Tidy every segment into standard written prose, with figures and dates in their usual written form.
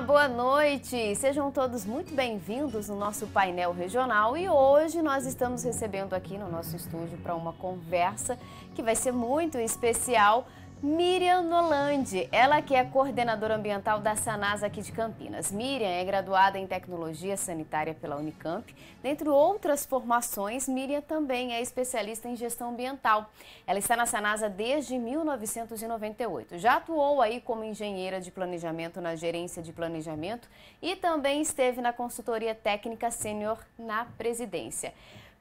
boa noite! Sejam todos muito bem-vindos no nosso painel regional e hoje nós estamos recebendo aqui no nosso estúdio para uma conversa que vai ser muito especial, Miriam Nolandi, ela que é coordenadora ambiental da Sanasa aqui de Campinas. Miriam é graduada em Tecnologia Sanitária pela Unicamp. Dentre outras formações, Miriam também é especialista em gestão ambiental. Ela está na Sanasa desde 1998. Já atuou aí como engenheira de planejamento na gerência de planejamento e também esteve na consultoria técnica sênior na presidência.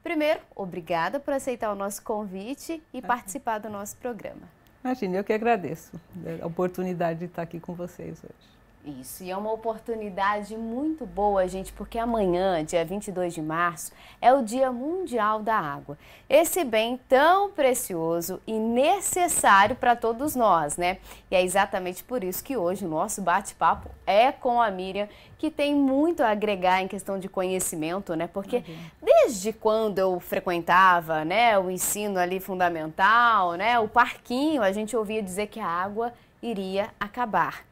Primeiro, obrigada por aceitar o nosso convite e participar do nosso programa. Imagina, eu que agradeço a oportunidade de estar aqui com vocês hoje. Isso, e é uma oportunidade muito boa, gente, porque amanhã, dia 22 de março, é o Dia Mundial da Água. Esse bem tão precioso e necessário para todos nós, né? E é exatamente por isso que hoje o nosso bate-papo é com a Miriam, que tem muito a agregar em questão de conhecimento, né? Porque desde quando eu frequentava, né, o ensino ali fundamental, né, o parquinho, a gente ouvia dizer que a água iria acabar.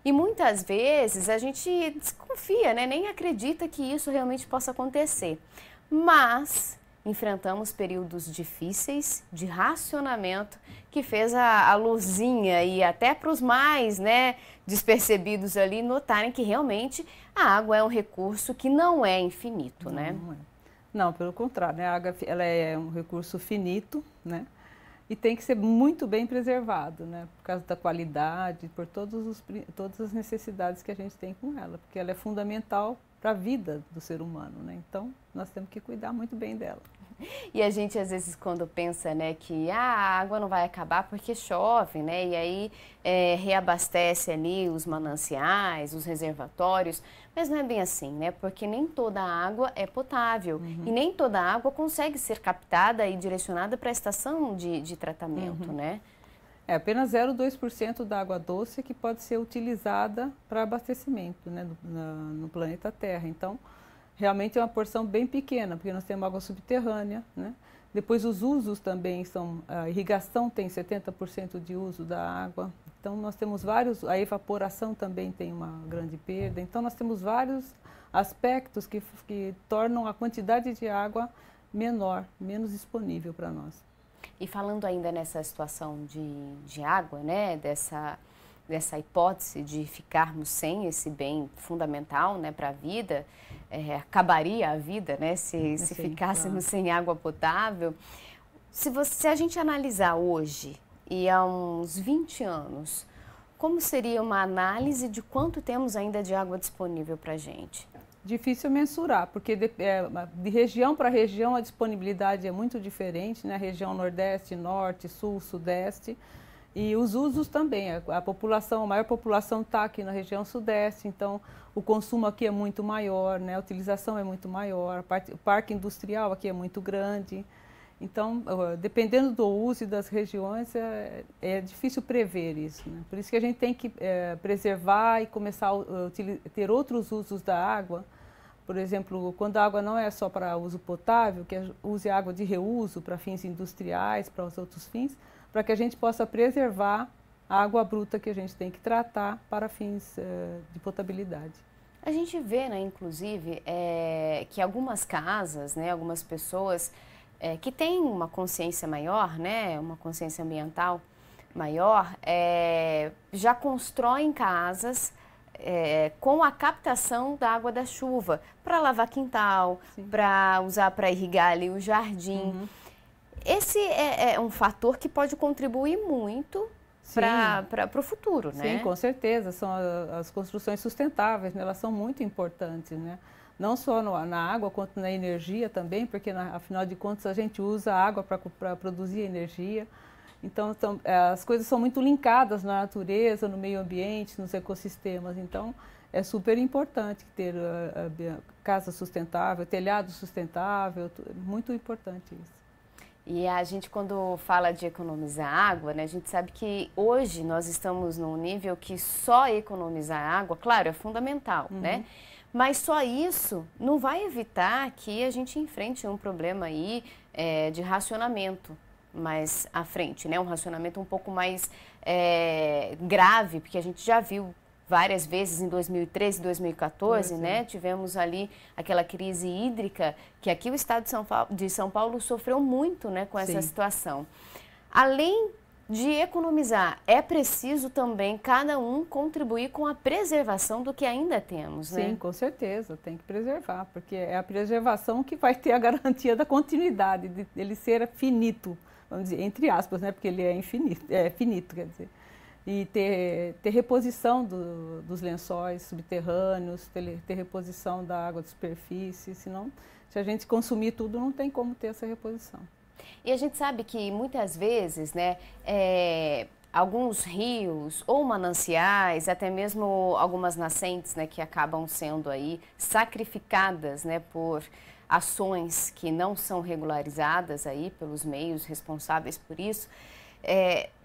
E muitas vezes a gente desconfia, né? Nem acredita que isso realmente possa acontecer. Mas enfrentamos períodos difíceis de racionamento que fez a luzinha e até para os mais, né, despercebidos ali notarem que realmente a água é um recurso que não é infinito, né? Não é. Não, pelo contrário, né? A água ela é um recurso finito, né? E tem que ser muito bem preservado, né? Por causa da qualidade, por todas as necessidades que a gente tem com ela, porque ela é fundamental para a vida do ser humano, né? Então, nós temos que cuidar muito bem dela. E a gente, às vezes, quando pensa, né, que a água não vai acabar porque chove, né? E aí reabastece ali os mananciais, os reservatórios, mas não é bem assim, né? Porque nem toda a água é potável e nem toda a água consegue ser captada e direcionada para a estação de tratamento, né? É apenas 0,2% da água doce que pode ser utilizada para abastecimento, né, no planeta Terra. Então, realmente é uma porção bem pequena, porque nós temos água subterrânea, né? Depois os usos também são, a irrigação tem 70% de uso da água, então nós temos vários, a evaporação também tem uma grande perda, então nós temos vários aspectos que tornam a quantidade de água menor, menos disponível para nós. E falando ainda nessa situação de água, né, dessa hipótese de ficarmos sem esse bem fundamental, né, para a vida, acabaria a vida, né, se ficássemos sem água potável. Se a gente analisar hoje e há uns 20 anos, como seria uma análise de quanto temos ainda de água disponível para a gente? Difícil mensurar, porque de região para região a disponibilidade é muito diferente, né? Região Nordeste, Norte, Sul, Sudeste. E os usos também, a maior população está aqui na região Sudeste, então o consumo aqui é muito maior, né? A utilização é muito maior, o parque industrial aqui é muito grande. Então, dependendo do uso e das regiões, é difícil prever isso, né? Por isso que a gente tem que preservar e começar a ter outros usos da água. Por exemplo, quando a água não é só para uso potável, que use água de reuso para fins industriais, para os outros fins, para que a gente possa preservar a água bruta que a gente tem que tratar para fins de potabilidade. A gente vê, né, inclusive, que algumas casas, né, algumas pessoas que têm uma consciência maior, né, uma consciência ambiental maior, já constroem casas com a captação da água da chuva para lavar quintal, para usar para irrigar ali o jardim. Esse é um fator que pode contribuir muito para o futuro, né? Sim, com certeza. São as construções sustentáveis, né? Elas são muito importantes, né? Não só na água, quanto na energia também, porque, afinal de contas, a gente usa a água para produzir energia. Então, as coisas são muito linkadas na natureza, no meio ambiente, nos ecossistemas. Então, é super importante ter casa sustentável, telhado sustentável, é muito importante isso. E a gente, quando fala de economizar água, né, a gente sabe que hoje nós estamos num nível que só economizar água, claro, é fundamental, né? Mas só isso não vai evitar que a gente enfrente um problema aí de racionamento mais à frente, né? Um racionamento um pouco mais grave, porque a gente já viu várias vezes em 2013, 2014, né? Tivemos ali aquela crise hídrica que aqui o estado de São Paulo sofreu muito, né, com essa situação. Além de economizar, é preciso também cada um contribuir com a preservação do que ainda temos, né? Sim, com certeza, tem que preservar, porque é a preservação que vai ter a garantia da continuidade, de ele ser finito, vamos dizer, entre aspas, né? Porque ele é infinito, é finito, quer dizer. E ter reposição dos lençóis subterrâneos, ter reposição da água de superfície, senão, se a gente consumir tudo, não tem como ter essa reposição. E a gente sabe que muitas vezes, né, alguns rios ou mananciais, até mesmo algumas nascentes, né, que acabam sendo aí sacrificadas, né, por ações que não são regularizadas aí pelos meios responsáveis por isso.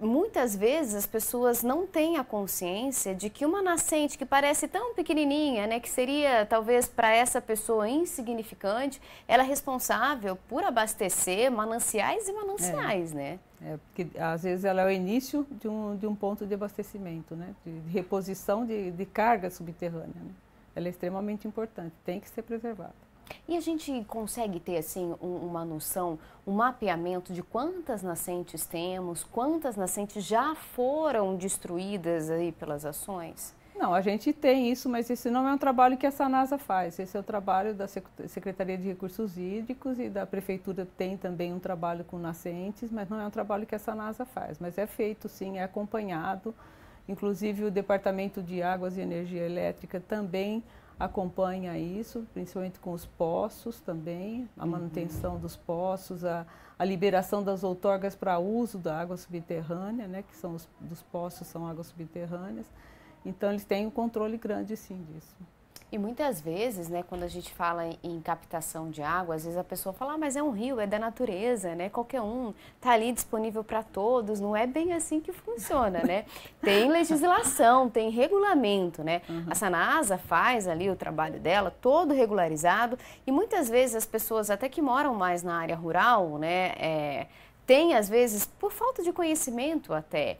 Muitas vezes as pessoas não têm a consciência de que uma nascente que parece tão pequenininha, né, que seria talvez para essa pessoa insignificante, ela é responsável por abastecer mananciais e mananciais, né? Porque às vezes ela é o início de um ponto de abastecimento, né, de reposição de carga subterrânea, né? Ela é extremamente importante, tem que ser preservada. E a gente consegue ter, assim, uma noção, um mapeamento de quantas nascentes temos, quantas nascentes já foram destruídas aí pelas ações? Não, a gente tem isso, mas esse não é um trabalho que a Sanasa faz. Esse é o trabalho da Secretaria de Recursos Hídricos e da Prefeitura tem também um trabalho com nascentes, mas não é um trabalho que a Sanasa faz. Mas é feito, sim, é acompanhado. Inclusive o Departamento de Águas e Energia Elétrica também acompanha isso, principalmente com os poços também, a manutenção dos poços, a liberação das outorgas para uso da água subterrânea, né, que são dos poços são águas subterrâneas. Então eles têm um controle grande sim disso. E muitas vezes, né, quando a gente fala em captação de água, às vezes a pessoa fala, mas é um rio, é da natureza, né? Qualquer um está ali disponível para todos. Não é bem assim que funciona, né? Tem legislação, tem regulamento, né? A Sanasa faz ali o trabalho dela, todo regularizado, e muitas vezes as pessoas, até que moram mais na área rural, né, tem às vezes, por falta de conhecimento até,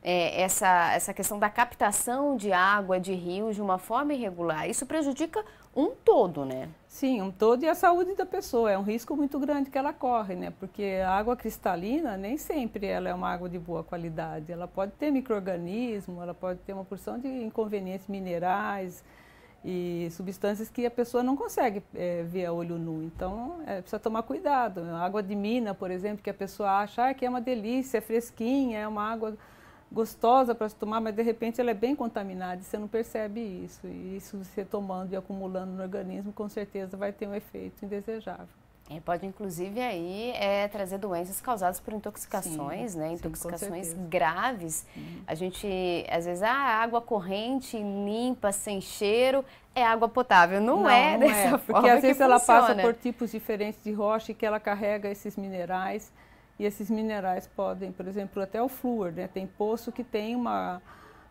essa questão da captação de água de rios de uma forma irregular. Isso prejudica um todo, né? Sim, um todo e a saúde da pessoa. É um risco muito grande que ela corre, né? Porque a água cristalina, nem sempre ela é uma água de boa qualidade. Ela pode ter micro-organismo, ela pode ter uma porção de inconvenientes minerais e substâncias que a pessoa não consegue ver a olho nu. Então, precisa tomar cuidado. A água de mina, por exemplo, que a pessoa acha que é uma delícia, é fresquinha, é uma água gostosa para se tomar, mas de repente ela é bem contaminada e você não percebe isso. E isso você tomando e acumulando no organismo, com certeza vai ter um efeito indesejável. Pode inclusive aí trazer doenças causadas por intoxicações, sim, né? Intoxicações graves. A gente, às vezes, água corrente, limpa, sem cheiro, é água potável. Não é dessa forma porque às vezes ela funciona. Passa por tipos diferentes de rocha e que ela carrega esses minerais. E esses minerais podem, por exemplo, até o flúor, né? Tem poço que tem uma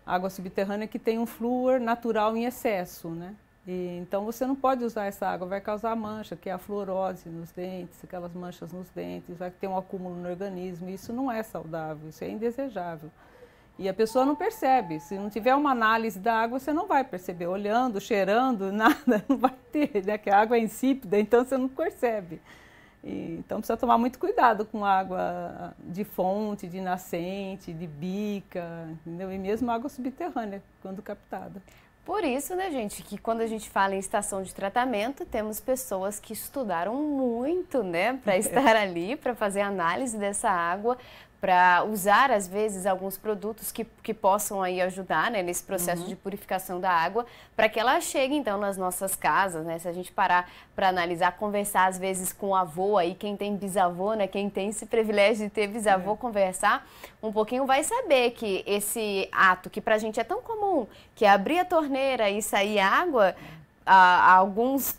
água subterrânea que tem um flúor natural em excesso, né? E, então você não pode usar essa água, vai causar mancha, que é a fluorose nos dentes, aquelas manchas nos dentes, vai ter um acúmulo no organismo. Isso não é saudável, isso é indesejável. E a pessoa não percebe, se não tiver uma análise da água, você não vai perceber, olhando, cheirando, nada, não vai ter, né? Que a água é insípida, então você não percebe. Então precisa tomar muito cuidado com água de fonte, de nascente, de bica, entendeu? E mesmo água subterrânea, quando captada. Por isso, né, gente, que quando a gente fala em estação de tratamento, temos pessoas que estudaram muito, né, para estar ali, para fazer análise dessa água, para usar, às vezes, alguns produtos que possam aí ajudar, né, nesse processo de purificação da água, para que ela chegue, então, nas nossas casas, né, se a gente parar para analisar, conversar, às vezes, com o avô aí, quem tem bisavô, né, quem tem esse privilégio de ter bisavô, conversar um pouquinho, vai saber que esse ato, que pra gente é tão comum, que é abrir a torneira e sair água, há alguns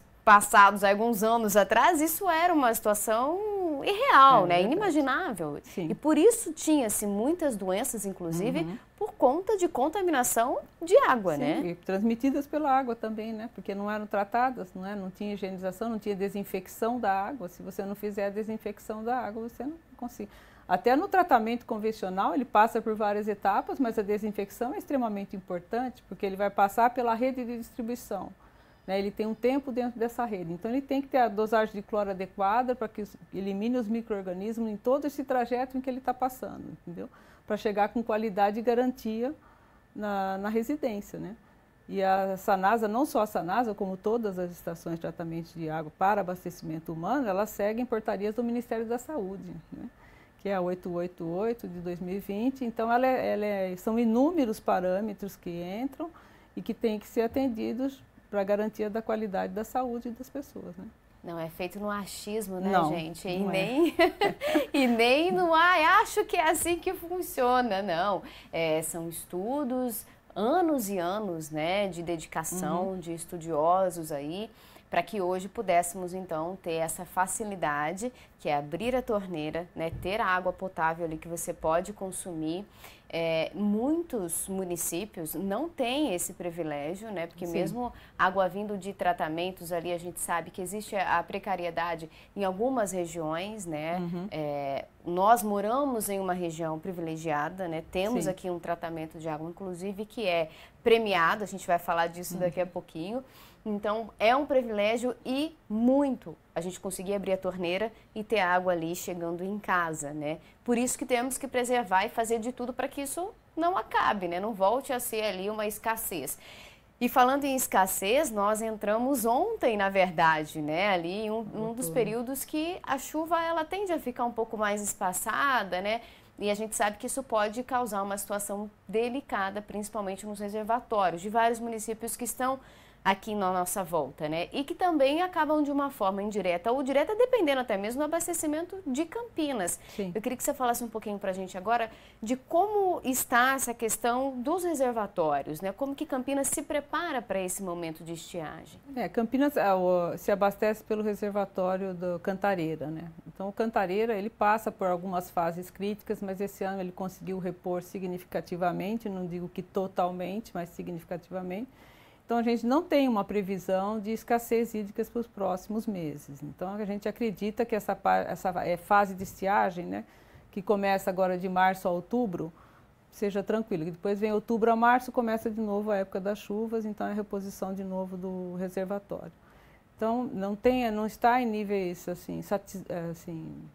anos atrás, isso era uma situação irreal, né? Inimaginável. Sim. E por isso tinha-se muitas doenças, inclusive, por conta de contaminação de água, né? E transmitidas pela água também, né? Porque não eram tratadas, não é? Não tinha higienização, não tinha desinfecção da água. Se você não fizer a desinfecção da água, você não consegue. Até no tratamento convencional, ele passa por várias etapas, mas a desinfecção é extremamente importante, porque ele vai passar pela rede de distribuição. Né? Ele tem um tempo dentro dessa rede, então ele tem que ter a dosagem de cloro adequada para que elimine os micro-organismos em todo esse trajeto em que ele está passando, entendeu? Para chegar com qualidade e garantia na residência, né? E a Sanasa, não só a Sanasa, como todas as estações de tratamento de água para abastecimento humano, elas seguem portarias do Ministério da Saúde, né? Que é a 888 de 2020. Então, são inúmeros parâmetros que entram e que têm que ser atendidos para a garantia da qualidade da saúde das pessoas, né? Não é feito no achismo, né, não, gente? Não E nem no, acho que é assim que funciona, não. São estudos, anos e anos, né, de dedicação, de estudiosos aí, para que hoje pudéssemos, então, ter essa facilidade, que é abrir a torneira, né, ter a água potável ali que você pode consumir. Muitos municípios não têm esse privilégio, né, porque mesmo água vindo de tratamentos ali, a gente sabe que existe a precariedade em algumas regiões, né, nós moramos em uma região privilegiada, né, temos aqui um tratamento de água, inclusive, que é premiado, a gente vai falar disso daqui a pouquinho. Então, é um privilégio e muito a gente conseguir abrir a torneira e ter água ali chegando em casa, né? Por isso que temos que preservar e fazer de tudo para que isso não acabe, né? Não volte a ser ali uma escassez. E falando em escassez, nós entramos ontem, na verdade, né? Ali em um dos períodos que a chuva ela tende a ficar um pouco mais espaçada, né? E a gente sabe que isso pode causar uma situação delicada, principalmente nos reservatórios de vários municípios que estão aqui na nossa volta, né? E que também acabam de uma forma indireta ou direta, dependendo até mesmo do abastecimento de Campinas. Sim. Eu queria que você falasse um pouquinho para a gente agora de como está essa questão dos reservatórios, né? Como que Campinas se prepara para esse momento de estiagem? Campinas se abastece pelo reservatório do Cantareira, né? Então, o Cantareira, ele passa por algumas fases críticas, mas esse ano ele conseguiu repor significativamente, não digo que totalmente, mas significativamente. Então, a gente não tem uma previsão de escassez hídrica para os próximos meses. Então, a gente acredita que essa fase de estiagem, né, que começa agora de março a outubro, seja tranquilo. Depois vem outubro a março, começa de novo a época das chuvas, então é a reposição de novo do reservatório. Então, não está em níveis assim,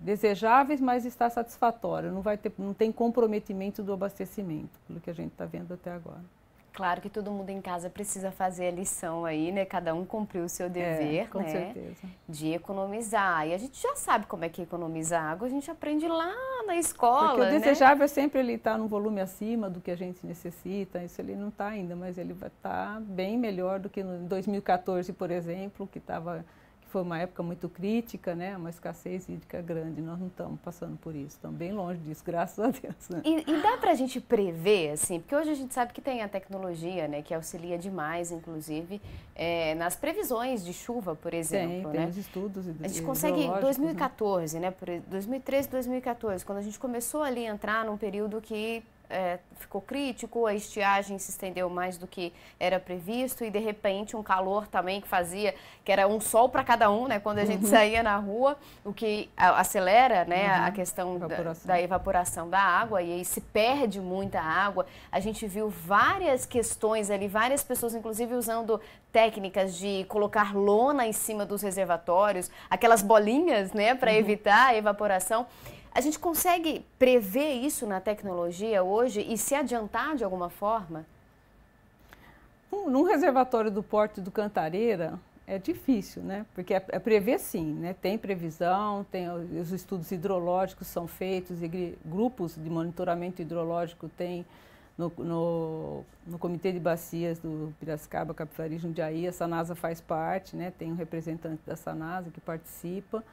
desejáveis, mas está satisfatório. Não tem comprometimento do abastecimento, pelo que a gente está vendo até agora. Claro que todo mundo em casa precisa fazer a lição aí, né? Cada um cumpriu o seu dever, com certeza, de economizar. E a gente já sabe como é que economizar água, a gente aprende lá na escola, porque o né? desejável é sempre ele estar num volume acima do que a gente necessita. Isso ele não está ainda, mas ele vai estar bem melhor do que em 2014, por exemplo, que foi uma época muito crítica, né? Uma escassez hídrica grande. Nós não estamos passando por isso, estamos bem longe disso, graças a Deus. Né? E dá para a gente prever, assim, porque hoje a gente sabe que tem a tecnologia, né, que auxilia demais, inclusive, nas previsões de chuva, por exemplo. Tem né? os estudos a gente consegue, em 2014, né? 2013, 2014, quando a gente começou ali a entrar num período que ficou crítico, a estiagem se estendeu mais do que era previsto e de repente um calor também que era um sol para cada um, né, quando a gente saía na rua, o que acelera, né, a questão da evaporação da água e aí se perde muita água. A gente viu várias questões ali, várias pessoas inclusive usando técnicas de colocar lona em cima dos reservatórios, aquelas bolinhas, né, para evitar a evaporação. A gente consegue prever isso na tecnologia hoje e se adiantar de alguma forma? Num reservatório do Porto do Cantareira é difícil, né? Porque prever sim, né? Tem previsão, os estudos hidrológicos são feitos, e grupos de monitoramento hidrológico tem no Comitê de Bacias do Piracicaba, Capivari, Jundiaí, a Sanasa faz parte, né? Tem um representante da Sanasa que participa.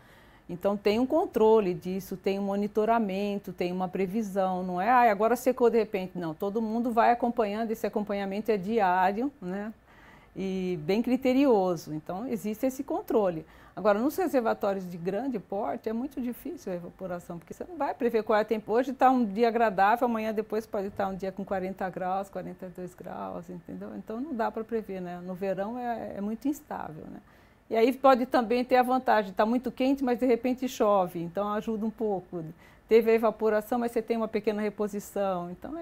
Então, tem um controle disso, tem um monitoramento, tem uma previsão, não é agora secou de repente, não. Todo mundo vai acompanhando, esse acompanhamento é diário, né? E bem criterioso, então existe esse controle. Agora, nos reservatórios de grande porte, é muito difícil a evaporação, porque você não vai prever qual é o tempo. Hoje está um dia agradável, amanhã depois pode estar um dia com 40 graus, 42 graus, entendeu? Então, não dá para prever, né? No verão é muito instável, né? E aí pode também ter a vantagem de estar muito quente, mas de repente chove, então ajuda um pouco. teve a evaporação, mas você tem uma pequena reposição. Então,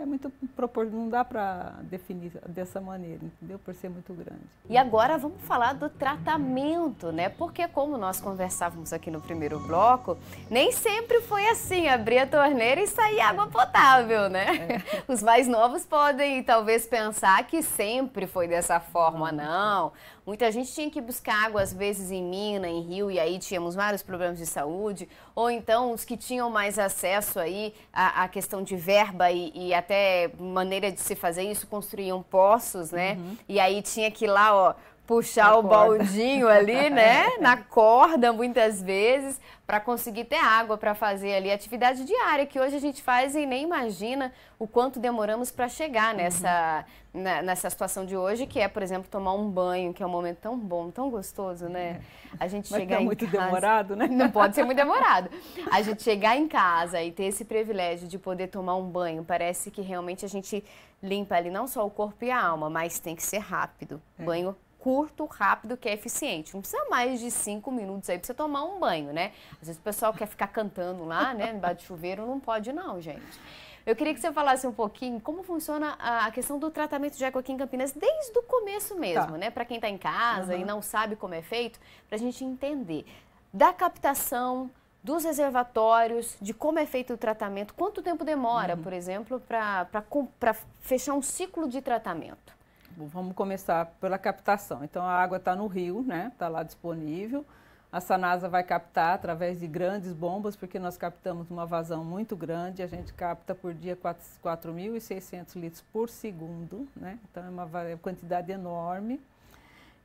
não dá para definir dessa maneira, entendeu? Por ser muito grande. E agora vamos falar do tratamento, né? Porque como nós conversávamos aqui no primeiro bloco, nem sempre foi assim, abrir a torneira e sair água potável, né? Os mais novos podem talvez pensar que sempre foi dessa forma, não. Muita gente tinha que buscar água, às vezes, em mina, em rio, e aí tínhamos vários problemas de saúde. Ou então, os que tinham mais acesso aí à questão de verba e até maneira de se fazer isso, construíam poços, né? E aí tinha que ir lá, ó, puxar o baldinho ali, né? Na corda, muitas vezes, para conseguir ter água para fazer ali atividade diária, que hoje a gente faz e nem imagina o quanto demoramos para chegar nessa situação de hoje, que é, por exemplo, tomar um banho, que é um momento tão bom, tão gostoso, né? A gente chegar em muito casa... demorado, né? Não pode ser muito demorado. A gente chegar em casa e ter esse privilégio de poder tomar um banho, parece que realmente a gente limpa ali não só o corpo e a alma, mas tem que ser rápido. Banho curto, rápido, que é eficiente. Não precisa mais de 5 minutos aí para você tomar um banho, né? Às vezes o pessoal quer ficar cantando lá, né? Embaixo de chuveiro, não pode não, gente. Eu queria que você falasse um pouquinho como funciona a questão do tratamento de água aqui em Campinas, desde o começo mesmo, né? Para quem está em casa e não sabe como é feito, para a gente entender da captação, dos reservatórios, de como é feito o tratamento, quanto tempo demora, por exemplo, para fechar um ciclo de tratamento. Vamos começar pela captação. Então, a água está no rio, né? Está lá disponível. A Sanasa vai captar através de grandes bombas, porque nós captamos uma vazão muito grande. A gente capta por dia 4.600 litros por segundo, né? Então, é uma quantidade enorme.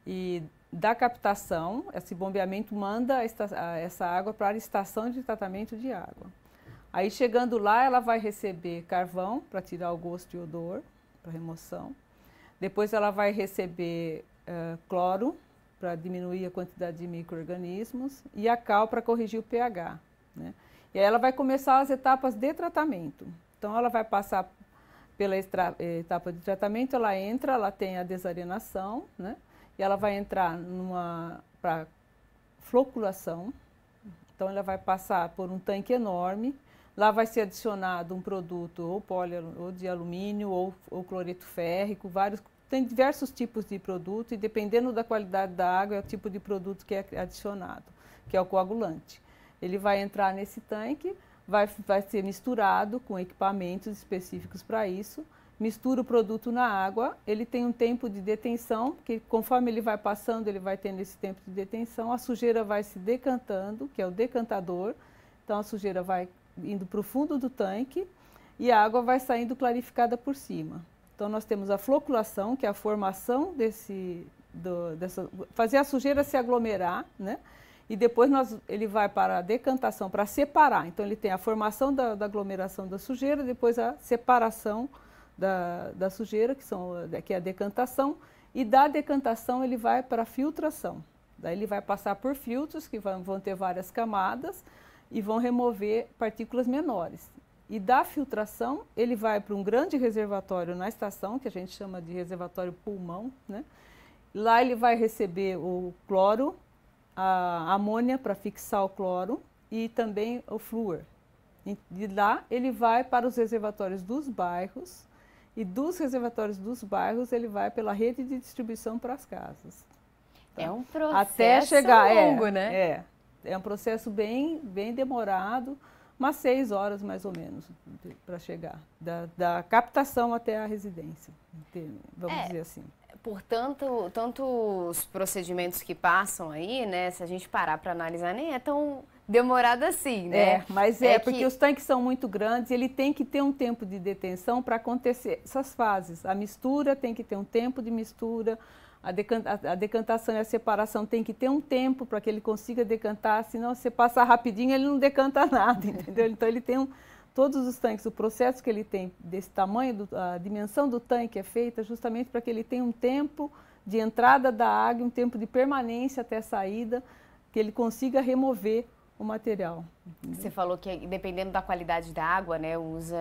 E da captação, esse bombeamento manda essa água para a estação de tratamento de água. Aí, chegando lá, ela vai receber carvão para tirar o gosto e odor, para remoção. Depois ela vai receber cloro para diminuir a quantidade de micro-organismos e a cal para corrigir o pH, né? E aí ela vai começar as etapas de tratamento. Então ela vai passar pela etapa de tratamento, ela tem a desarenação, né? E ela vai entrar para floculação. Então ela vai passar por um tanque enorme. Lá vai ser adicionado um produto ou de alumínio ou cloreto férrico, tem diversos tipos de produto e dependendo da qualidade da água é o tipo de produto que é adicionado, que é o coagulante. Ele vai entrar nesse tanque, vai ser misturado com equipamentos específicos para isso, mistura o produto na água, ele tem um tempo de detenção, que conforme ele vai passando, ele vai tendo esse tempo de detenção, a sujeira vai se decantando, que é o decantador, então a sujeira vai indo para o fundo do tanque e a água vai saindo clarificada por cima. Então, nós temos a floculação, que é a formação fazer a sujeira se aglomerar, né? E depois ele vai para a decantação, para separar. Então, ele tem a formação da aglomeração da sujeira, depois a separação da sujeira, que é a decantação, e da decantação ele vai para a filtração. Daí ele vai passar por filtros, que vão ter várias camadas, e vão remover partículas menores. E da filtração, ele vai para um grande reservatório na estação, que a gente chama de reservatório pulmão, né? Lá ele vai receber o cloro, a amônia para fixar o cloro e também o flúor. E de lá ele vai para os reservatórios dos bairros e dos reservatórios dos bairros ele vai pela rede de distribuição para as casas. Tá? É um processo até chegar, longo, né? É um processo bem demorado, umas 6 horas mais ou menos para chegar, da captação até a residência, vamos dizer assim. Por tantos procedimentos que passam aí, né? Se a gente parar para analisar, nem é tão demorado assim, né? Mas porque os tanques são muito grandes, ele tem que ter um tempo de detenção para acontecer essas fases. A mistura tem que ter um tempo de mistura, a decantação e a separação tem que ter um tempo para que ele consiga decantar, senão se você passar rapidinho ele não decanta nada, entendeu? Então ele tem todos os tanques, o processo que ele tem desse tamanho, a dimensão do tanque é feita justamente para que ele tenha um tempo de entrada da água, um tempo de permanência até a saída, que ele consiga remover o material. Você falou que dependendo da qualidade da água, né, usa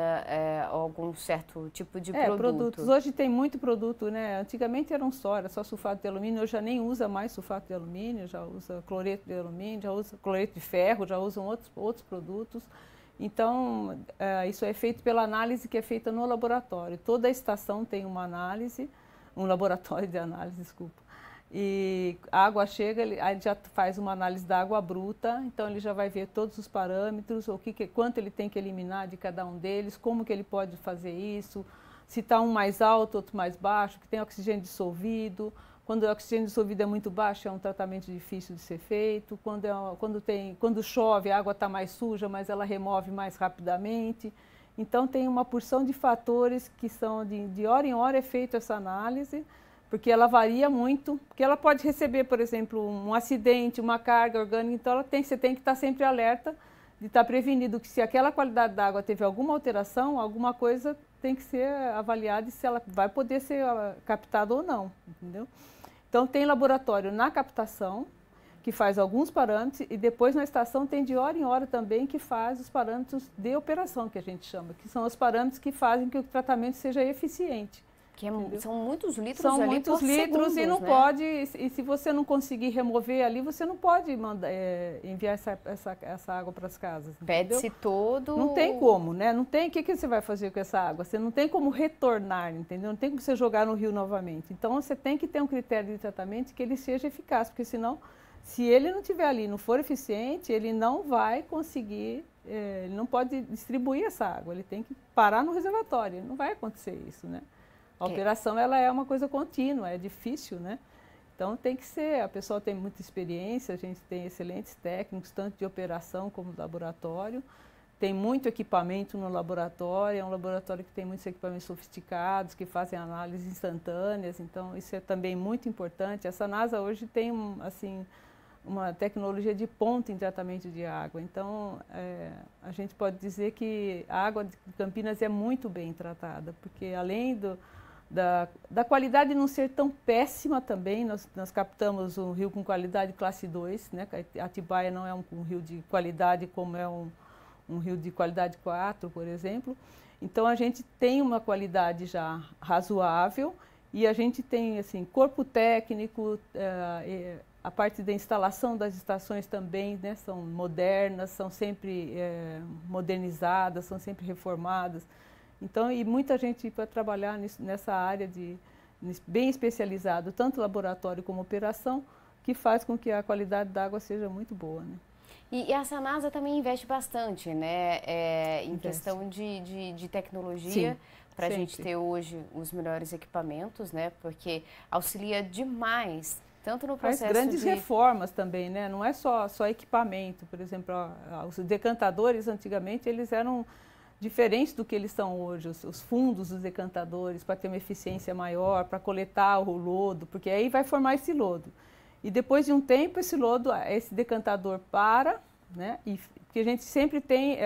algum certo tipo de produtos. Hoje tem muito produto, né? Antigamente era só sulfato de alumínio, hoje já nem usa mais sulfato de alumínio, já usa cloreto de alumínio, já usa cloreto de ferro, já usam outros produtos. Então, isso é feito pela análise que é feita no laboratório. Toda a estação tem uma análise, um laboratório de análise, desculpa. E a água chega, aí já faz uma análise da água bruta, então ele já vai ver todos os parâmetros, quanto ele tem que eliminar de cada um deles, como que ele pode fazer isso, se está um mais alto, outro mais baixo, que tem oxigênio dissolvido. Quando o oxigênio dissolvido é muito baixo, é um tratamento difícil de ser feito. Quando chove, a água está mais suja, mas ela remove mais rapidamente. Então, tem uma porção de fatores que são de hora em hora é feita essa análise, porque ela varia muito. Porque ela pode receber, por exemplo, um acidente, uma carga orgânica, então você tem que estar sempre alerta de estar prevenido que se aquela qualidade da água teve alguma alteração, alguma coisa tem que ser avaliada e se ela vai poder ser captada ou não, entendeu? Então, tem laboratório na captação, que faz alguns parâmetros, e depois na estação tem de hora em hora também que faz os parâmetros de operação, que a gente chama, que são os parâmetros que fazem que o tratamento seja eficiente. São muitos litros são ali muitos por litros segundos, e não né? pode, e se você não conseguir remover ali, você não pode enviar essa água para as casas. Pede-se todo... Não tem como, né? Não tem, o que você vai fazer com essa água? Você não tem como retornar, entendeu? Não tem como você jogar no rio novamente. Então, você tem que ter um critério de tratamento que ele seja eficaz, porque senão, se ele não estiver ali, não for eficiente, ele não vai conseguir, ele não pode distribuir essa água, ele tem que parar no reservatório, não vai acontecer isso, né? A operação, ela é uma coisa contínua, é difícil, né? Então, tem que ser, a pessoa tem muita experiência, a gente tem excelentes técnicos, tanto de operação como de laboratório. Tem muito equipamento no laboratório, é um laboratório que tem muitos equipamentos sofisticados, que fazem análises instantâneas, então isso é também muito importante. A Sanasa hoje tem, assim, uma tecnologia de ponta em tratamento de água, então a gente pode dizer que a água de Campinas é muito bem tratada, porque além da qualidade não ser tão péssima também, nós captamos um rio com qualidade classe 2, né? Atibaia não é um rio de qualidade como é um rio de qualidade 4, por exemplo. Então, a gente tem uma qualidade já razoável e a gente tem, assim, corpo técnico, a parte da instalação das estações também, né, são modernas, são sempre modernizadas, são sempre reformadas. Então, e muita gente para trabalhar nessa área bem especializado, tanto laboratório como operação, que faz com que a qualidade da água seja muito boa, né? E a Sanasa também investe bastante, né, em questão de tecnologia, para a gente ter hoje os melhores equipamentos, né, porque auxilia demais, tanto no processo Faz grandes reformas também, né, não é só equipamento, por exemplo, os decantadores antigamente eles eram diferentes do que eles são hoje, os fundos dos decantadores, para ter uma eficiência maior, para coletar o lodo, porque aí vai formar esse lodo. E depois de um tempo, esse decantador para, né? Porque a gente sempre tem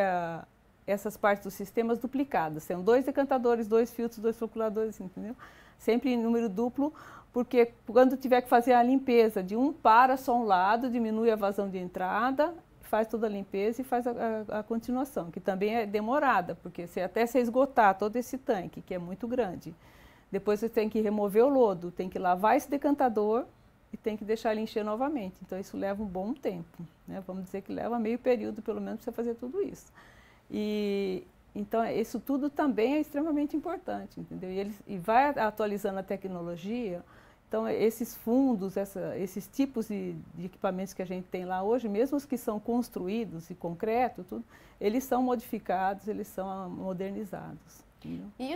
essas partes dos sistemas duplicadas. São 2 decantadores, 2 filtros, 2 floculadores, entendeu? Sempre em número duplo, porque quando tiver que fazer a limpeza de para só um lado, diminui a vazão de entrada, faz toda a limpeza e faz a continuação, que também é demorada, porque até você esgotar todo esse tanque, que é muito grande. Depois você tem que remover o lodo, tem que lavar esse decantador, e tem que deixar ele encher novamente. Então, isso leva um bom tempo, né? Vamos dizer que leva meio período, pelo menos, para você fazer tudo isso. Então, isso tudo também é extremamente importante, entendeu? E vai atualizando a tecnologia. Então, esses fundos, esses tipos de equipamentos que a gente tem lá hoje, mesmo os que são construídos e concreto, tudo, eles são modificados, eles são modernizados,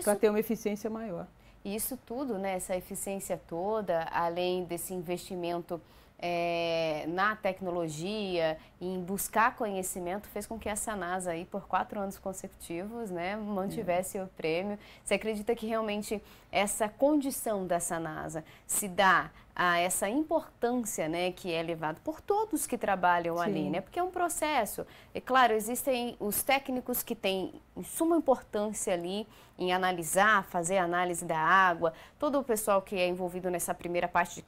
para ter uma eficiência maior. E isso tudo, né, essa eficiência toda, além desse investimento na tecnologia, em buscar conhecimento, fez com que a Sanasa aí por 4 anos consecutivos, né, mantivesse o prêmio. Você acredita que realmente essa condição da Sanasa se dá a essa importância, né, que é levada por todos que trabalham ali, né, porque é um processo. É claro, existem os técnicos que têm suma importância ali em analisar, fazer a análise da água, todo o pessoal que é envolvido nessa primeira parte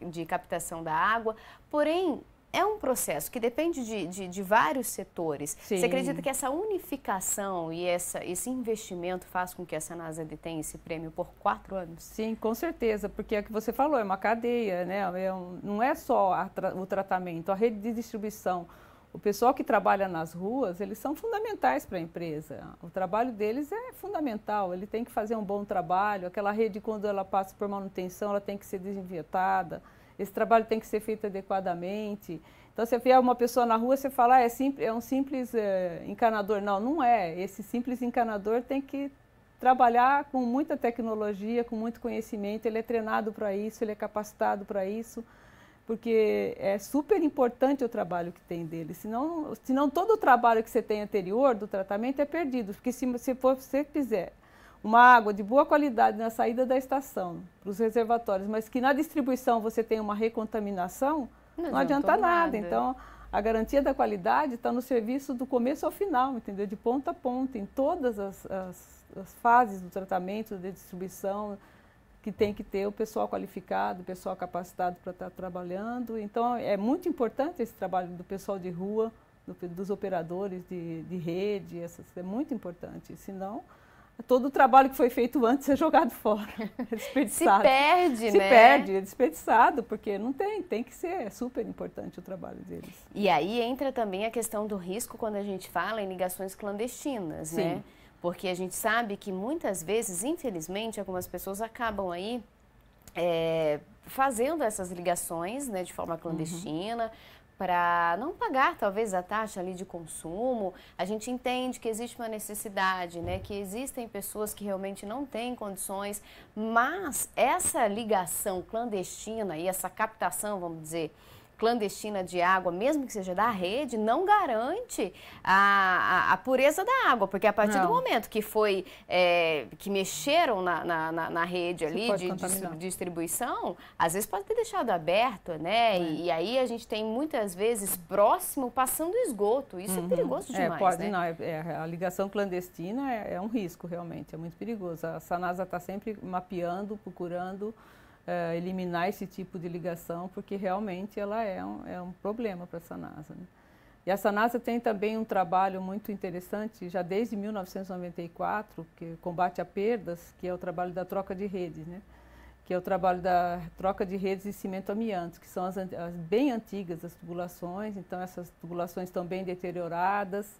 de captação da água, porém, é um processo que depende de vários setores. Sim. Você acredita que essa unificação e esse investimento faz com que a Sanasa detenha esse prêmio por 4 anos? Sim, com certeza, porque é o que você falou, é uma cadeia, né? Não é só o tratamento, a rede de distribuição, o pessoal que trabalha nas ruas, eles são fundamentais para a empresa. O trabalho deles é fundamental, ele tem que fazer um bom trabalho, aquela rede, quando ela passa por manutenção, ela tem que ser desinfetada, esse trabalho tem que ser feito adequadamente. Então, você vê uma pessoa na rua, você fala, é um simples encanador. Não, não é. Esse simples encanador tem que trabalhar com muita tecnologia, com muito conhecimento, ele é treinado para isso, ele é capacitado para isso, porque é super importante o trabalho que tem dele, senão todo o trabalho que você tem anterior do tratamento é perdido, porque se você fizer uma água de boa qualidade na saída da estação, para os reservatórios, mas que na distribuição você tem uma recontaminação, não adianta nada. Então, a garantia da qualidade está no serviço do começo ao final, entendeu? De ponta a ponta, em todas as fases do tratamento, da distribuição, que tem que ter o pessoal qualificado, o pessoal capacitado para estar trabalhando. Então, é muito importante esse trabalho do pessoal de rua, dos operadores de rede, é muito importante. Senão, todo o trabalho que foi feito antes é jogado fora, é desperdiçado. Se perde, né? Se perde, é desperdiçado, porque não tem que ser, é super importante o trabalho deles. E aí entra também a questão do risco quando a gente fala em ligações clandestinas, Sim. né? Porque a gente sabe que muitas vezes, infelizmente, algumas pessoas acabam aí fazendo essas ligações, né, de forma clandestina, para não pagar talvez a taxa ali de consumo. A gente entende que existe uma necessidade, né, que existem pessoas que realmente não têm condições, mas essa ligação clandestina e essa captação, vamos dizer, clandestina de água, mesmo que seja da rede, não garante a pureza da água, porque a partir do momento que que mexeram na rede ali de distribuição, às vezes pode ter deixado aberto, né? E aí a gente tem muitas vezes próximo passando esgoto. Isso é perigoso demais, né? Não, a ligação clandestina é um risco, realmente, é muito perigoso. A Sanasa está sempre mapeando, procurando eliminar esse tipo de ligação, porque realmente ela é um problema para a Sanasa, né? E a Sanasa tem também um trabalho muito interessante, já desde 1994, que combate a perdas, que é o trabalho da troca de redes, né? Que é o trabalho da troca de redes de cimento amianto, que são as bem antigas, as tubulações. Então, essas tubulações estão bem deterioradas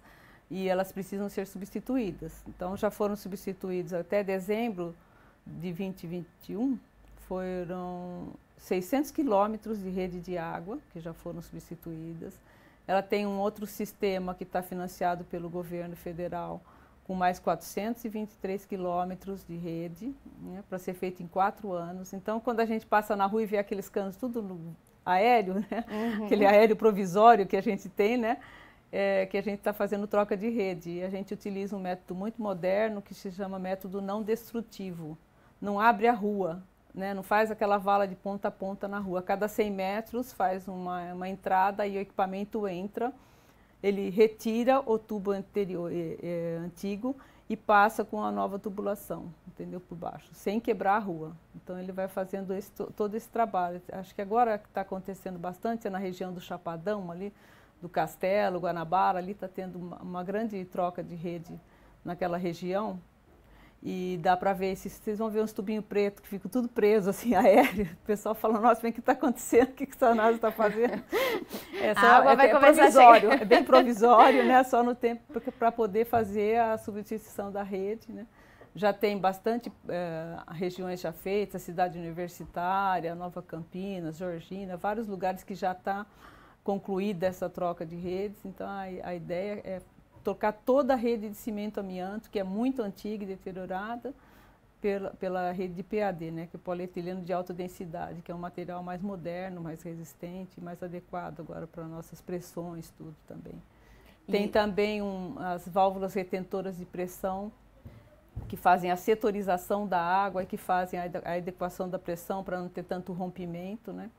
e elas precisam ser substituídas. Então, já foram substituídos até dezembro de 2021, foram 600 quilômetros de rede de água que já foram substituídas. Ela tem um outro sistema que está financiado pelo governo federal, com mais 423 quilômetros de rede, né, para ser feito em 4 anos. Então, quando a gente passa na rua e vê aqueles canos tudo no aéreo, né, aquele aéreo provisório que a gente tem, né, que a gente está fazendo troca de rede. E a gente utiliza um método muito moderno que se chama método não destrutivo. Não abre a rua, né, não faz aquela vala de ponta a ponta na rua. A cada 100 metros faz uma entrada e o equipamento entra, ele retira o tubo anterior, antigo e passa com a nova tubulação, entendeu, por baixo, sem quebrar a rua. Então ele vai fazendo todo esse trabalho. Acho que agora que está acontecendo bastante é na região do Chapadão, ali, do Castelo, Guanabara, ali está tendo uma grande troca de rede naquela região. E dá para ver, vocês vão ver uns tubinhos pretos que ficam tudo preso, assim, aéreo. O pessoal fala, nossa, o que está acontecendo? O que a Sanasa está fazendo? A água vai começar provisório, é bem provisório, né? Só no tempo para poder fazer a substituição da rede, né? Já tem bastante regiões já feitas, a cidade universitária, Nova Campinas, Georgina, vários lugares que já está concluída essa troca de redes. Então, a ideia é trocar toda a rede de cimento amianto, que é muito antiga e deteriorada, pela rede de PAD, né, que é polietileno de alta densidade, que é um material mais moderno, mais resistente, mais adequado agora para nossas pressões, tudo também. Tem também as válvulas retentoras de pressão, que fazem a setorização da água e que fazem a adequação da pressão para não ter tanto rompimento, né.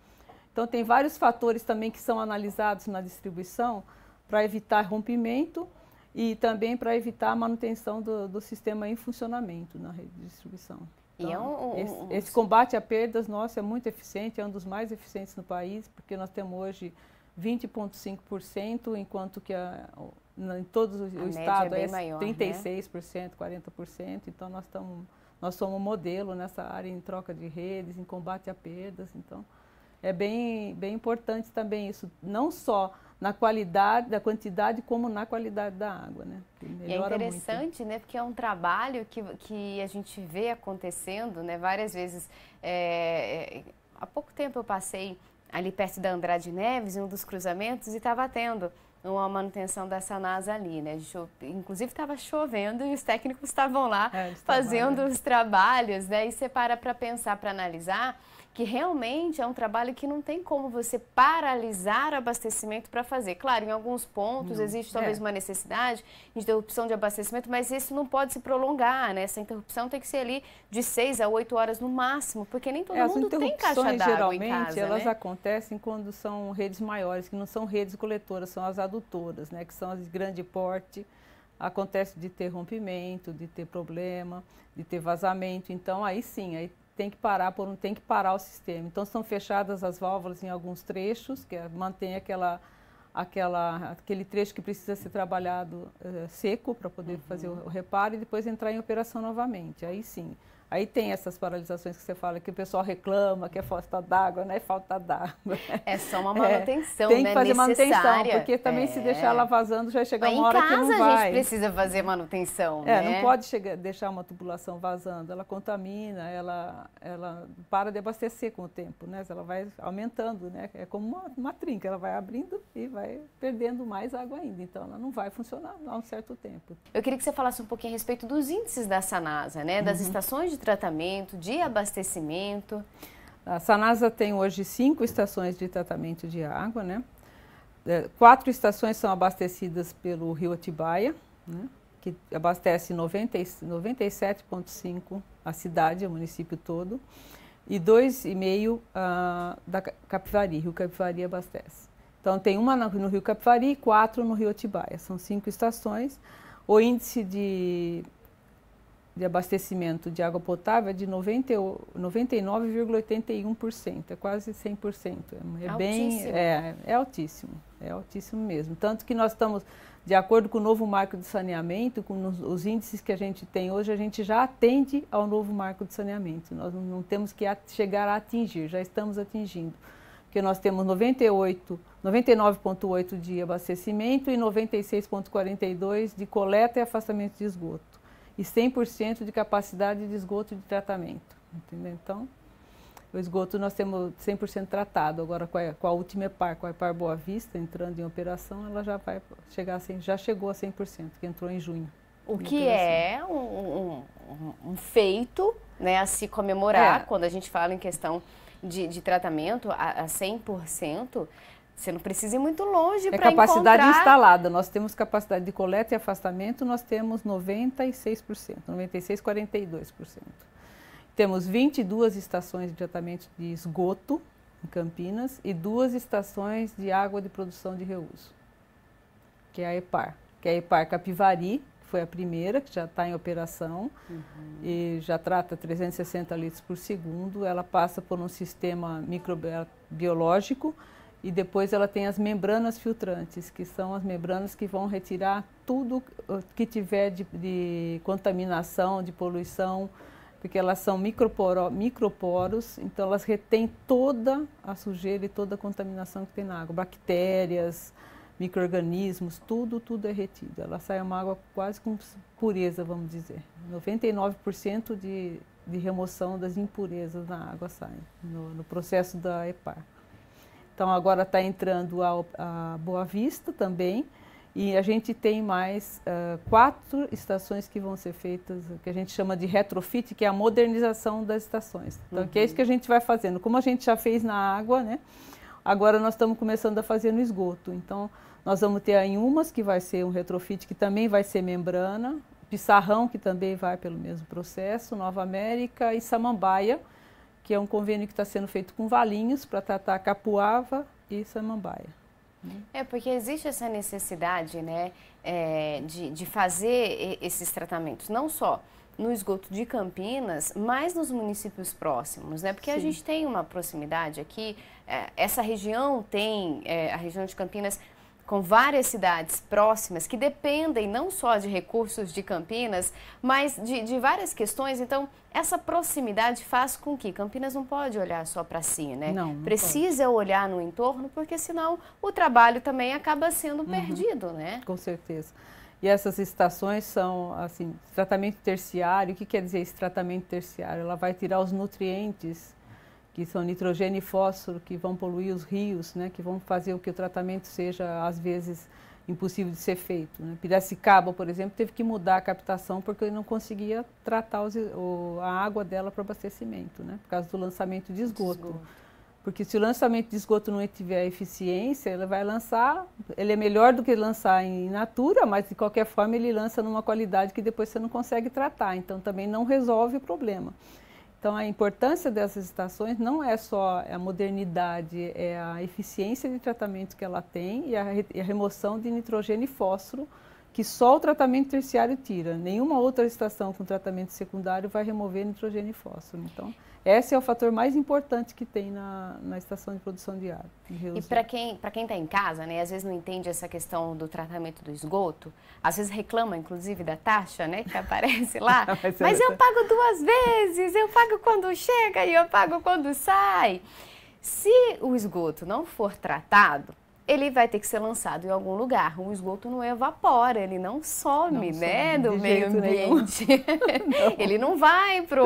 Então, tem vários fatores também que são analisados na distribuição para evitar rompimento e também para evitar a manutenção do sistema em funcionamento na rede de distribuição. Então, esse combate a perdas nosso é muito eficiente, é um dos mais eficientes no país, porque nós temos hoje 20,5%, enquanto que em todos o estado é maior, 36%, né? 40%. Então, nós somos um modelo nessa área em troca de redes, em combate a perdas. Então, é bem importante também isso, não só na qualidade, da quantidade como na qualidade da água, né? E é interessante, muito, né? Porque é um trabalho que a gente vê acontecendo, né? Várias vezes. Há pouco tempo eu passei ali perto da Andrade Neves, em um dos cruzamentos, e estava tendo uma manutenção da Sanasa ali, né? Inclusive estava chovendo e os técnicos estavam lá fazendo os trabalhos, né? E você para pensar, para analisar, que realmente é um trabalho que não tem como você paralisar o abastecimento para fazer. Claro, em alguns pontos existe talvez uma necessidade de interrupção de abastecimento, mas isso não pode se prolongar, né? Essa interrupção tem que ser ali de 6 a 8 horas no máximo, porque nem todo mundo tem caixa d'água em casa, elas né? acontecem quando são redes maiores, que não são redes coletoras, são as adutoras, né? Que são as de grande porte. Acontece de ter rompimento, de ter problema, de ter vazamento. Então, aí sim, aí tem que parar o sistema. Então, são fechadas as válvulas em alguns trechos, que mantém aquele trecho que precisa ser trabalhado seco para poder fazer o reparo e depois entrar em operação novamente. Aí sim. Aí tem essas paralisações que você fala, que o pessoal reclama, que é falta d'água, não é falta d'água. É só uma manutenção, tem que fazer manutenção, necessária. porque também se deixar ela vazando, já vai chegar uma hora que não vai. Em casa a gente precisa fazer manutenção, né? Não pode deixar uma tubulação vazando, ela contamina, ela para de abastecer com o tempo, né? Ela vai aumentando, né? É como uma trinca, ela vai abrindo e vai perdendo mais água ainda, então ela não vai funcionar há um certo tempo. Eu queria que você falasse um pouquinho a respeito dos índices da Sanasa, né? Das estações de tratamento, de abastecimento. A Sanasa tem hoje 5 estações de tratamento de água, né? 4 estações são abastecidas pelo Rio Atibaia, né? Que abastece 97,5 a cidade, o município todo, e 2,5 da Capivari, Rio Capivari abastece. Então tem uma no Rio Capivari e 4 no Rio Atibaia, são 5 estações. O índice de abastecimento de água potável é de 99,81%, é quase 100%. É altíssimo mesmo. Tanto que nós estamos, de acordo com o novo marco de saneamento, com os índices que a gente tem hoje, a gente já atende ao novo marco de saneamento. Nós não temos que chegar a atingir, já estamos atingindo. Porque nós temos 99,8% de abastecimento e 96,42% de coleta e afastamento de esgoto. E 100% de capacidade de esgoto de tratamento, entendeu? Então, o esgoto nós temos 100% tratado. Agora, com a última EPAR, com a EPAR Boa Vista, entrando em operação, ela já vai chegar já chegou a 100%, que entrou em junho. O que é um feito, né, a se comemorar, quando a gente fala em questão de tratamento a 100%, você não precisa ir muito longe para encontrar... É capacidade instalada. Nós temos capacidade de coleta e afastamento, nós temos 96%, 96,42%. Temos 22 estações de tratamento de esgoto em Campinas e 2 estações de água de produção de reuso, que é a EPAR. Que é a EPAR Capivari, que foi a primeira, que já está em operação e já trata 360 litros por segundo. Ela passa por um sistema microbiológico. E depois ela tem as membranas filtrantes, que são as membranas que vão retirar tudo que tiver de contaminação, de poluição, porque elas são microporos, então elas retêm toda a sujeira e toda a contaminação que tem na água, bactérias, micro-organismos, tudo é retido. Ela sai uma água quase com pureza, vamos dizer. 99% de remoção das impurezas na água sai no processo da EPAR. Então, agora está entrando a Boa Vista também, e a gente tem mais 4 estações que vão ser feitas, que a gente chama de retrofit, que é a modernização das estações. Então, que é isso que a gente vai fazendo. Como a gente já fez na água, né? Agora nós estamos começando a fazer no esgoto. Então, nós vamos ter em umas, que vai ser um retrofit, que também vai ser membrana, Pissarrão, que também vai pelo mesmo processo, Nova América e Samambaia, que é um convênio que está sendo feito com Valinhos para tratar Capuava e Samambaia. Porque existe essa necessidade, né, de fazer esses tratamentos, não só no esgoto de Campinas, mas nos municípios próximos, né? Porque a gente tem uma proximidade aqui, essa região tem, a região de Campinas com várias cidades próximas que dependem não só de recursos de Campinas, mas de várias questões. Então, essa proximidade faz com que Campinas não pode olhar só para si, né? Não precisa pode olhar no entorno, porque senão o trabalho também acaba sendo perdido, né? Com certeza. E essas estações são, assim, tratamento terciário. O que quer dizer esse tratamento terciário? Ela vai tirar os nutrientes, que são nitrogênio e fósforo, que vão poluir os rios, né? Que vão fazer com que o tratamento seja, às vezes, impossível de ser feito, né? Piracicaba, por exemplo, teve que mudar a captação porque ele não conseguia tratar a água dela para abastecimento, né? Por causa do lançamento de esgoto. Porque se o lançamento de esgoto não tiver eficiência, ele vai lançar, ele é melhor do que lançar em natura, mas de qualquer forma ele lança numa qualidade que depois você não consegue tratar, então também não resolve o problema. Então a importância dessas estações não é só a modernidade, é a eficiência de tratamento que ela tem e a remoção de nitrogênio e fósforo, que só o tratamento terciário tira. Nenhuma outra estação com tratamento secundário vai remover nitrogênio e fósforo. Então, esse é o fator mais importante que tem na estação de produção de água. E para quem está em casa, né, às vezes não entende essa questão do tratamento do esgoto, às vezes reclama, inclusive, da taxa, né, que aparece lá, mas eu pago 2 vezes, eu pago quando chega e eu pago quando sai. Se o esgoto não for tratado, ele vai ter que ser lançado em algum lugar. O esgoto não evapora, ele não some, né, do meio ambiente. Ele não vai para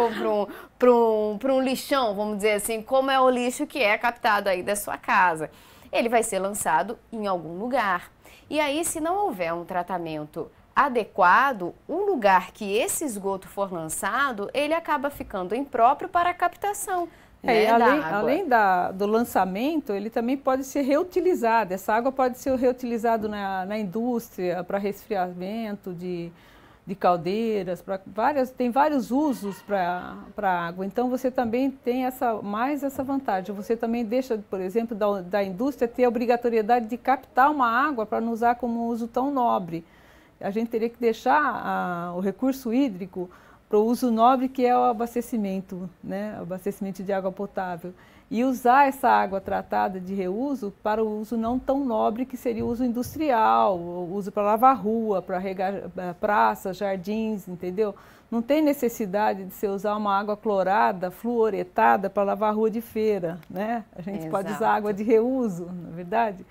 um lixão, vamos dizer assim, como é o lixo que é captado aí da sua casa. Ele vai ser lançado em algum lugar. E aí, se não houver um tratamento adequado, o lugar que esse esgoto for lançado, ele acaba ficando impróprio para a captação. Além do lançamento, ele também pode ser reutilizado. Essa água pode ser reutilizada na indústria para resfriamento de caldeiras, tem vários usos para a água. Então você também tem mais essa vantagem. Você também deixa, por exemplo, da indústria ter a obrigatoriedade de captar uma água para não usar como uso tão nobre. A gente teria que deixar o recurso hídrico para o uso nobre, que é o abastecimento, né? O abastecimento de água potável. E usar essa água tratada de reuso para o uso não tão nobre, que seria o uso industrial, o uso para lavar rua, para regar praças, jardins, entendeu? Não tem necessidade de você usar uma água clorada, fluoretada, para lavar rua de feira, né? A gente pode usar água de reuso, na verdade.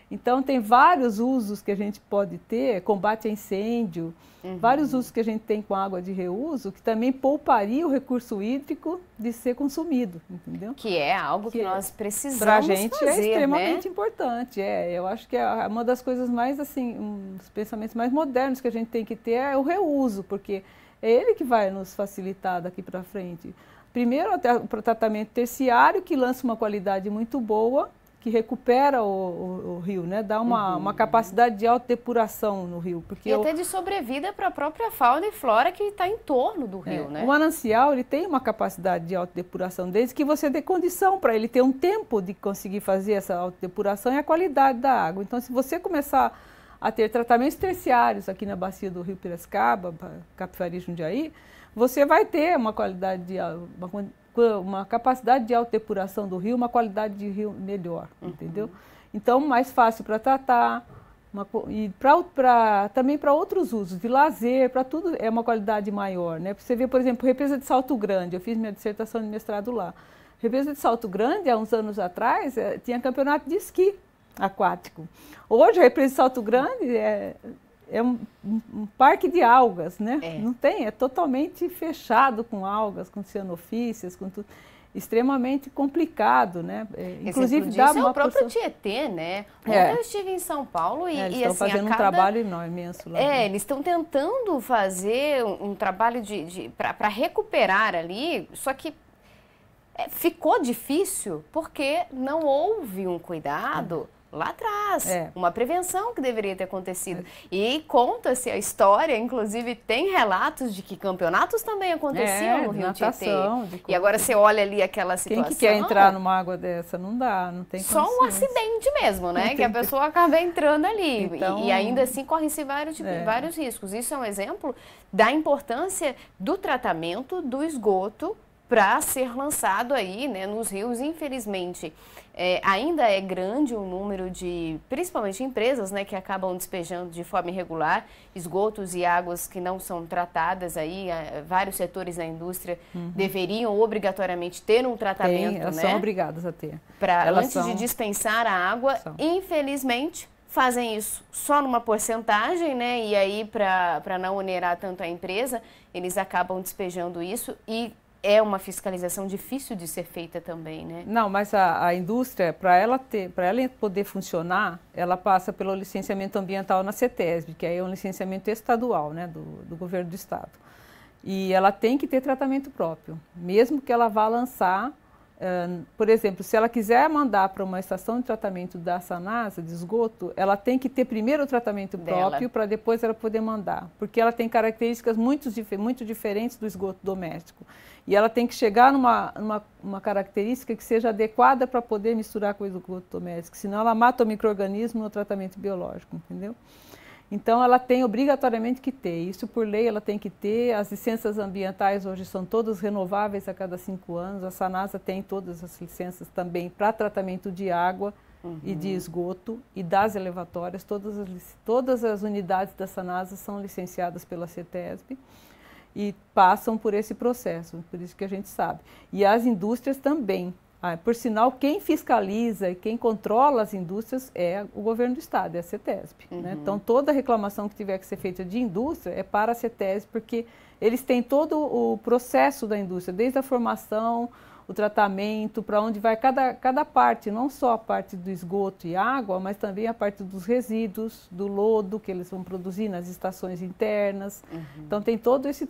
Então, tem vários usos que a gente pode ter, combate a incêndio, vários usos que a gente tem com água de reuso, que também pouparia o recurso hídrico de ser consumido, entendeu? Que é algo que nós precisamos fazer, para a gente fazer, é extremamente né? importante. Eu acho que uma das coisas mais, assim, os pensamentos mais modernos que a gente tem que ter é o reuso, porque é ele que vai nos facilitar daqui para frente. Primeiro, o tratamento terciário, que lança uma qualidade muito boa, que recupera o rio, né? Dá uma capacidade de autodepuração no rio. Porque e até de sobrevida para a própria fauna e flora que está em torno do rio, né? O manancial, ele tem uma capacidade de autodepuração, desde que você dê condição para ele ter um tempo de conseguir fazer essa autodepuração e a qualidade da água. Então, se você começar a ter tratamentos terciários aqui na bacia do rio Piracicaba, Capivari e Jundiaí, você vai ter uma qualidade de uma capacidade de autodepuração do rio, uma qualidade de rio melhor, entendeu? Então, mais fácil para tratar, e também para outros usos, de lazer, para tudo é uma qualidade maior, né? Você vê, por exemplo, represa de Salto Grande, eu fiz minha dissertação de mestrado lá. Represa de Salto Grande, há uns anos atrás, tinha campeonato de esqui aquático. Hoje, a represa de Salto Grande é um parque de algas, né? Não tem, é totalmente fechado com algas, com cianofícias, com tudo. Extremamente complicado, né? Inclusive dá uma o próprio Tietê, né? Ontem eu estive em São Paulo e eles estão fazendo um trabalho enorme, imenso lá. Eles estão tentando fazer um trabalho para recuperar ali, só que ficou difícil porque não houve um cuidado lá atrás, uma prevenção que deveria ter acontecido. E conta-se a história, inclusive tem relatos de que campeonatos também aconteciam no Rio Tietê. E agora você olha ali aquela situação... Quem que quer entrar numa água dessa? Não dá, não tem só um acidente mesmo, né? Que a pessoa acaba entrando ali. Então, e ainda assim correm-se vários riscos. Isso é um exemplo da importância do tratamento do esgoto para ser lançado aí, né, nos rios. Infelizmente, ainda é grande o número de, principalmente empresas, né, que acabam despejando de forma irregular esgotos e águas que não são tratadas aí. Vários setores da indústria deveriam obrigatoriamente ter um tratamento, elas né? São obrigadas a ter. Antes de dispensar a água, infelizmente fazem isso só numa porcentagem, né? E aí, para não onerar tanto a empresa, eles acabam despejando isso e é uma fiscalização difícil de ser feita também, né? Não, mas a indústria, para ela poder funcionar, ela passa pelo licenciamento ambiental na CETESB, que aí é um licenciamento estadual, né, do governo do estado. E ela tem que ter tratamento próprio, mesmo que ela vá lançar. Por exemplo, se ela quiser mandar para uma estação de tratamento da Sanasa, de esgoto, ela tem que ter primeiro o tratamento próprio para depois ela poder mandar, porque ela tem características muito diferentes do esgoto doméstico. E ela tem que chegar numa característica que seja adequada para poder misturar com o esgoto doméstico, senão ela mata o micro-organismo no tratamento biológico, entendeu? Então, ela tem obrigatoriamente que ter, isso por lei ela tem que ter. As licenças ambientais hoje são todas renováveis a cada 5 anos, a Sanasa tem todas as licenças também para tratamento de água e de esgoto e das elevatórias, todas as unidades da Sanasa são licenciadas pela CETESB e passam por esse processo, por isso que a gente sabe. E as indústrias também. Por sinal, quem fiscaliza e quem controla as indústrias é o governo do estado, é a CETESB. Né? Então, toda reclamação que tiver que ser feita de indústria é para a CETESB, porque eles têm todo o processo da indústria, desde a formação, o tratamento, para onde vai cada parte, não só a parte do esgoto e água, mas também a parte dos resíduos, do lodo que eles vão produzir nas estações internas. Então, tem todo esse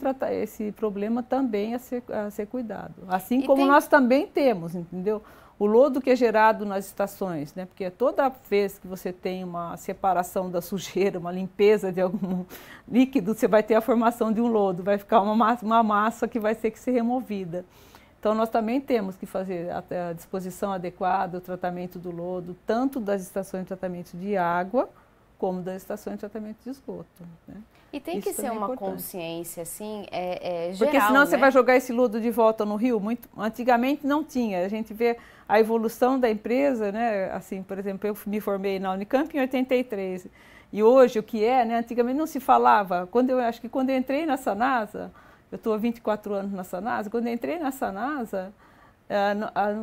problema também a ser cuidado. Assim como nós também temos, entendeu? O lodo que é gerado nas estações, né? Porque toda vez que você tem uma separação da sujeira, uma limpeza de algum líquido, você vai ter a formação de um lodo, vai ficar uma massa que vai ter que ser removida. Então, nós também temos que fazer a disposição adequada, o tratamento do lodo, tanto das estações de tratamento de água, como das estações de tratamento de esgoto. Né? E tem que ser uma consciência, assim, geral, porque senão, né? Você vai jogar esse lodo de volta no rio. Antigamente não tinha. A gente vê a evolução da empresa, né? Assim, por exemplo, eu me formei na Unicamp em 83. E hoje, o que é, né? Antigamente não se falava. Acho que quando eu entrei na Sanasa, eu estou há 24 anos na Sanasa, quando eu entrei na Sanasa,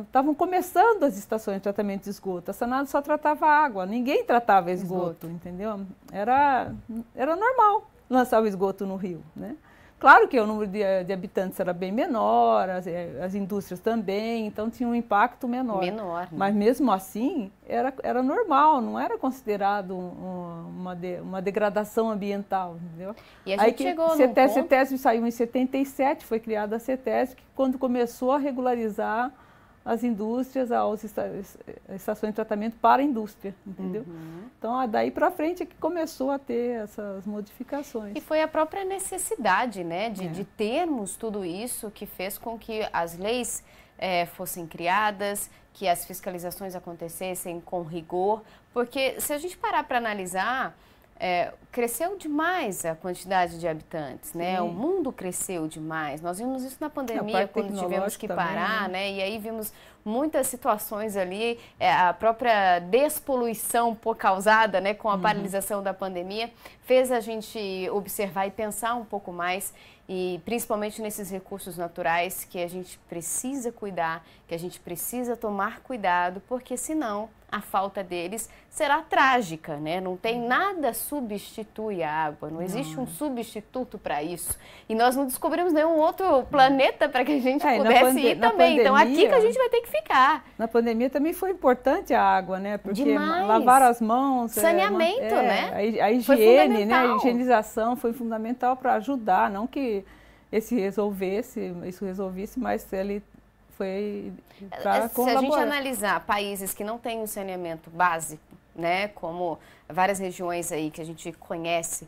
estavam começando as estações de tratamento de esgoto. A Sanasa só tratava água, ninguém tratava esgoto, entendeu? Era normal lançar o esgoto no rio, né? Claro que o número de habitantes era bem menor, as indústrias também, então tinha um impacto menor. Né? Mas mesmo assim, era normal, não era considerado uma degradação ambiental, entendeu? E a gente chegou num ponto... CETESB saiu em 77, foi criada a CETESB, quando começou a regularizar as indústrias, as estações de tratamento para a indústria, entendeu? Então, daí para frente é que começou a ter essas modificações. E foi a própria necessidade, né, de termos tudo isso que fez com que as leis fossem criadas, que as fiscalizações acontecessem com rigor, porque se a gente parar para analisar, cresceu demais a quantidade de habitantes, né? O mundo cresceu demais. Nós vimos isso na pandemia, quando tivemos que parar, também, né? E aí vimos muitas situações ali, a própria despoluição causada, né, com a paralisação da pandemia, fez a gente observar e pensar um pouco mais, e principalmente nesses recursos naturais que a gente precisa cuidar, que a gente precisa tomar cuidado, porque senão a falta deles será trágica, né? Não tem nada substitui a água, não existe um substituto para isso. E nós não descobrimos nenhum outro planeta para que a gente pudesse ir também. Então aqui que a gente vai ter que ficar. Na pandemia também foi importante a água, né? Porque demais. Lavar as mãos, saneamento, né? A higiene, né? A higienização foi fundamental para ajudar, não que isso resolvesse, mas ele foi para colaborar. Se a gente analisar países que não têm um saneamento básico, né, como várias regiões aí que a gente conhece,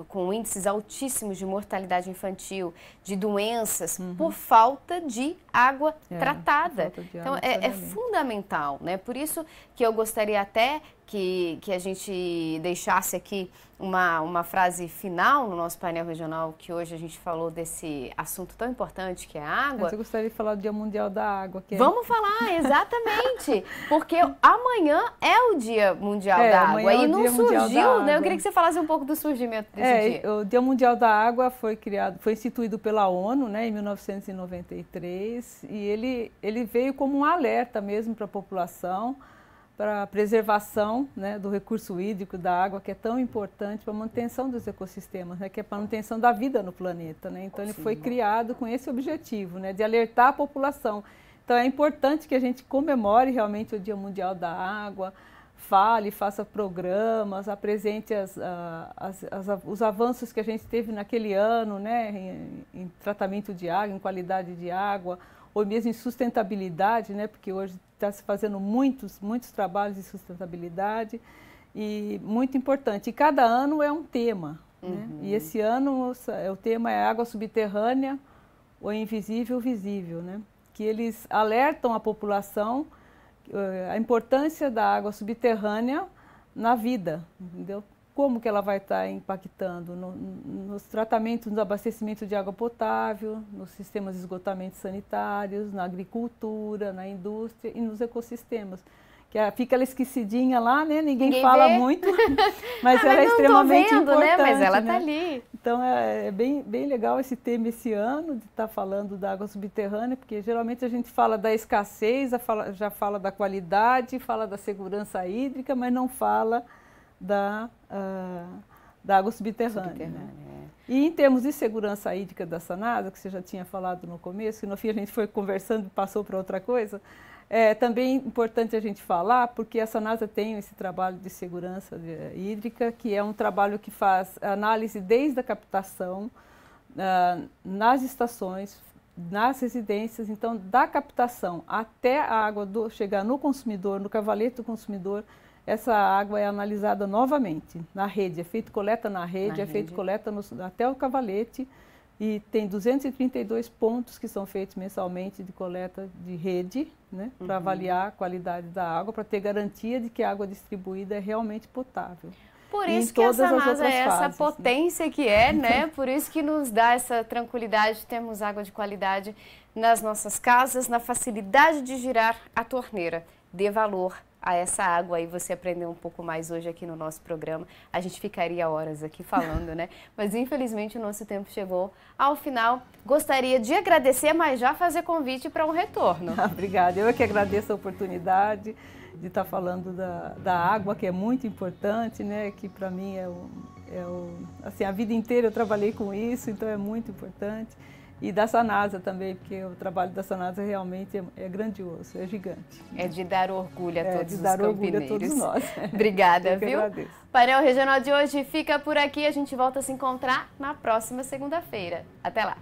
com índices altíssimos de mortalidade infantil, de doenças, por falta de água tratada. Então, é fundamental, né? Por isso que eu gostaria até que a gente deixasse aqui uma frase final no nosso painel regional, que hoje a gente falou desse assunto tão importante que é a água. Mas eu gostaria de falar do Dia Mundial da Água. Vamos falar, exatamente, porque amanhã é o Dia Mundial da Água e não surgiu, né? Eu queria que você falasse um pouco do surgimento desse dia. O Dia Mundial da Água foi instituído pela ONU, né, em 1993, e ele veio como um alerta mesmo para a população, para a preservação, né, do recurso hídrico da água, que é tão importante para a manutenção dos ecossistemas, né, que é para a manutenção da vida no planeta, né? Então ele foi criado com esse objetivo, né, de alertar a população. Então é importante que a gente comemore realmente o Dia Mundial da Água, fale, faça programas, apresente os avanços que a gente teve naquele ano, né, em tratamento de água, em qualidade de água, ou mesmo em sustentabilidade, né, porque hoje está se fazendo muitos trabalhos de sustentabilidade, e muito importante. E cada ano é um tema, né? E esse ano o tema é água subterrânea, o invisível, o visível, né? Que eles alertam a população a importância da água subterrânea na vida, entendeu? Como que ela vai estar impactando nos tratamentos, no abastecimento de água potável, nos sistemas de esgotamento sanitários, na agricultura, na indústria e nos ecossistemas. Que fica ela esquecidinha lá, né? Ninguém fala muito, mas ela é extremamente importante. Né? Mas ela está ali. Então é bem legal esse tema esse ano, de estar falando da água subterrânea, porque geralmente a gente fala da escassez, já fala da qualidade, fala da segurança hídrica, mas não fala da água subterrânea. Né? E em termos de segurança hídrica da Sanasa, que você já tinha falado no começo, que no fim a gente foi conversando e passou para outra coisa, é também importante a gente falar, porque a Sanasa tem esse trabalho de segurança hídrica, que é um trabalho que faz análise desde a captação, nas estações, nas residências, então da captação até a água chegar no consumidor, no cavalete do consumidor. Essa água é analisada novamente na rede, é feita coleta na rede, feita coleta até o cavalete, e tem 232 pontos que são feitos mensalmente de coleta de rede, né, para avaliar a qualidade da água, para ter garantia de que a água distribuída é realmente potável. Por isso que a Sanasa é essa potência, né, que é, né? Por isso que nos dá essa tranquilidade de termos água de qualidade nas nossas casas, na facilidade de girar a torneira. Dê valor a essa água, e você aprendeu um pouco mais hoje aqui no nosso programa. A gente ficaria horas aqui falando, né? Mas infelizmente o nosso tempo chegou ao final. Gostaria de agradecer, mas já fazer convite para um retorno. Obrigada, eu é que agradeço a oportunidade de estar falando da água, que é muito importante, né? Que para mim assim, a vida inteira eu trabalhei com isso, então é muito importante. E da Sanasa também, porque o trabalho da Sanasa realmente é grandioso, é gigante. É de dar orgulho a todos os campineiros. É de dar orgulho a todos nós. Obrigada, viu? Agradeço. O Painel Regional de hoje fica por aqui. A gente volta a se encontrar na próxima segunda-feira. Até lá!